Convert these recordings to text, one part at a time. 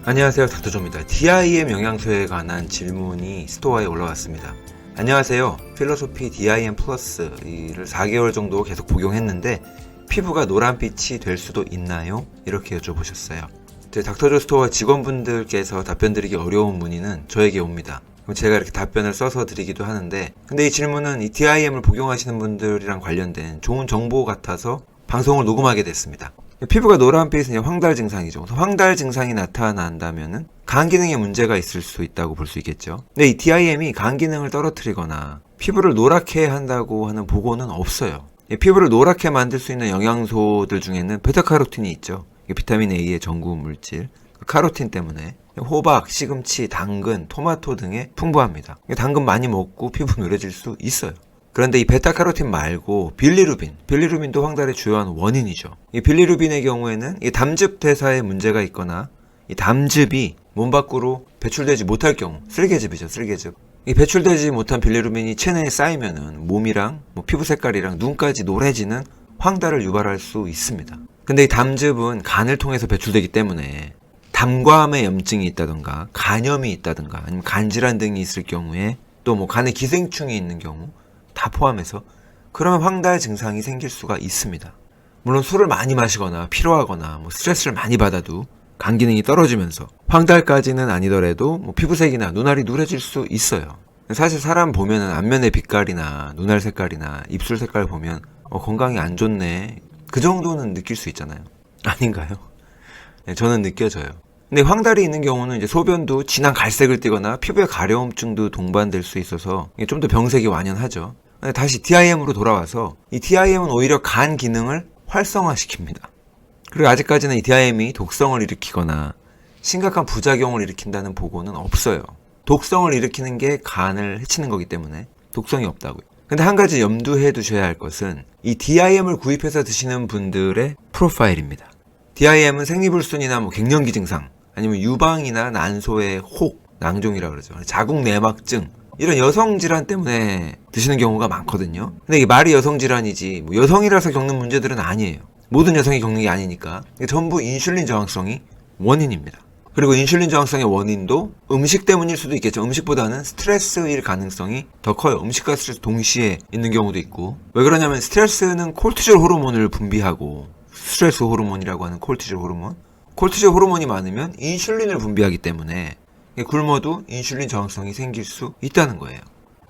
안녕하세요, 닥터조입니다. DIM 영양소에 관한 질문이 스토어에 올라왔습니다. 안녕하세요. 필로소피 DIM 플러스를 4개월 정도 계속 복용했는데 피부가 노란빛이 될 수도 있나요? 이렇게 여쭤보셨어요. 닥터조 스토어 직원분들께서 답변드리기 어려운 문의는 저에게 옵니다. 제가 이렇게 답변을 써서 드리기도 하는데, 근데 이 질문은 이 DIM을 복용하시는 분들이랑 관련된 좋은 정보 같아서 방송을 녹음하게 됐습니다. 피부가 노란빛은 황달 증상이죠. 황달 증상이 나타난다면은 간 기능에 문제가 있을 수 있다고 볼 수 있겠죠. 근데 이 DIM이 간 기능을 떨어뜨리거나 피부를 노랗게 한다고 하는 보고는 없어요. 피부를 노랗게 만들 수 있는 영양소들 중에는 베타카로틴이 있죠. 비타민 A의 전구 물질, 카로틴 때문에 호박, 시금치, 당근, 토마토 등에 풍부합니다. 당근 많이 먹고 피부 노래질 수 있어요. 그런데 이 베타카로틴 말고 빌리루빈도 황달의 주요한 원인이죠. 이 빌리루빈의 경우에는 이 담즙 대사에 문제가 있거나 이 담즙이 몸 밖으로 배출되지 못할 경우, 쓸개즙이죠, 쓸개즙. 이 배출되지 못한 빌리루빈이 체내에 쌓이면은 몸이랑 피부 색깔이랑 눈까지 노래지는 황달을 유발할 수 있습니다. 근데 이 담즙은 간을 통해서 배출되기 때문에 담과암의 염증이 있다던가 간염이 있다던가 아니면 간질환 등이 있을 경우에 또 간에 기생충이 있는 경우 다 포함해서 그러면 황달 증상이 생길 수가 있습니다. 물론 술을 많이 마시거나 피로하거나 스트레스를 많이 받아도 간 기능이 떨어지면서 황달까지는 아니더라도 피부색이나 눈알이 누래질 수 있어요. 사실 사람 보면은 안면의 빛깔이나 눈알 색깔이나 입술 색깔 보면 건강이 안 좋네, 그 정도는 느낄 수 있잖아요. 아닌가요? 네, 저는 느껴져요. 근데 황달이 있는 경우는 이제 소변도 진한 갈색을 띠거나 피부에 가려움증도 동반될 수 있어서 좀 더 병색이 완연하죠. 다시 DIM으로 돌아와서 이 DIM은 오히려 간 기능을 활성화시킵니다. 그리고 아직까지는 이 DIM이 독성을 일으키거나 심각한 부작용을 일으킨다는 보고는 없어요. 독성을 일으키는 게 간을 해치는 거기 때문에 독성이 없다고요. 근데 한 가지 염두해 두셔야 할 것은 이 DIM을 구입해서 드시는 분들의 프로파일입니다. DIM은 생리불순이나 갱년기 증상, 아니면 유방이나 난소의 혹, 낭종이라고 그러죠. 자궁 내막증, 이런 여성 질환 때문에 드시는 경우가 많거든요. 근데 이게 말이 여성 질환이지 여성이라서 겪는 문제들은 아니에요. 모든 여성이 겪는 게 아니니까 전부 인슐린 저항성이 원인입니다. 그리고 인슐린 저항성의 원인도 음식 때문일 수도 있겠죠. 음식보다는 스트레스일 가능성이 더 커요. 음식과 스트레스 동시에 있는 경우도 있고. 왜 그러냐면 스트레스는 콜티졸 호르몬을 분비하고, 스트레스 호르몬이라고 하는 콜티졸 호르몬이 많으면 인슐린을 분비하기 때문에 굶어도 인슐린 저항성이 생길 수 있다는 거예요.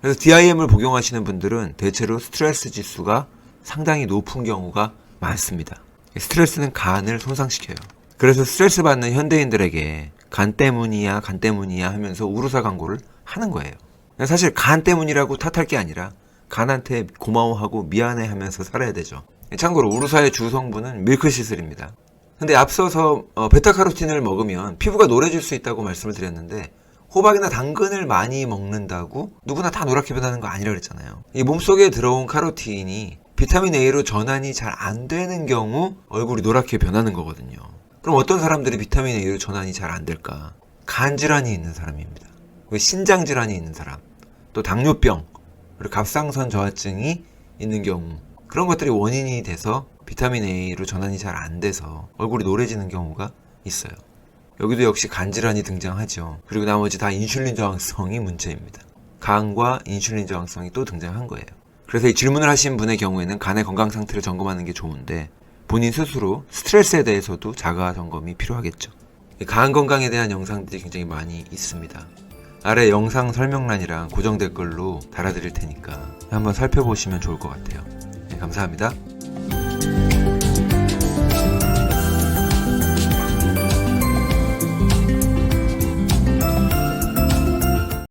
그래서 DIM을 복용하시는 분들은 대체로 스트레스 지수가 상당히 높은 경우가 많습니다. 스트레스는 간을 손상시켜요. 그래서 스트레스 받는 현대인들에게 간 때문이야 하면서 우루사 광고를 하는 거예요. 사실 간 때문이라고 탓할 게 아니라 간한테 고마워하고 미안해 하면서 살아야 되죠. 참고로 우루사의 주 성분은 밀크시슬입니다. 근데 앞서서 베타카로틴을 먹으면 피부가 노래질 수 있다고 말씀을 드렸는데, 호박이나 당근을 많이 먹는다고 누구나 다 노랗게 변하는 거 아니라 그랬잖아요. 이 몸속에 들어온 카로틴이 비타민 A로 전환이 잘 안 되는 경우 얼굴이 노랗게 변하는 거거든요. 그럼 어떤 사람들이 비타민 A로 전환이 잘 안 될까? 간 질환이 있는 사람입니다. 신장 질환이 있는 사람, 또 당뇨병, 그리고 갑상선 저하증이 있는 경우, 그런 것들이 원인이 돼서 비타민 A로 전환이 잘 안 돼서 얼굴이 노래지는 경우가 있어요. 여기도 역시 간 질환이 등장하죠. 그리고 나머지 다 인슐린 저항성이 문제입니다. 간과 인슐린 저항성이 또 등장한 거예요. 그래서 이 질문을 하신 분의 경우에는 간의 건강 상태를 점검하는 게 좋은데, 본인 스스로 스트레스에 대해서도 자가 점검이 필요하겠죠. 간 건강에 대한 영상들이 굉장히 많이 있습니다. 아래 영상 설명란이랑 고정 댓글로 달아드릴 테니까 한번 살펴보시면 좋을 것 같아요. 네, 감사합니다.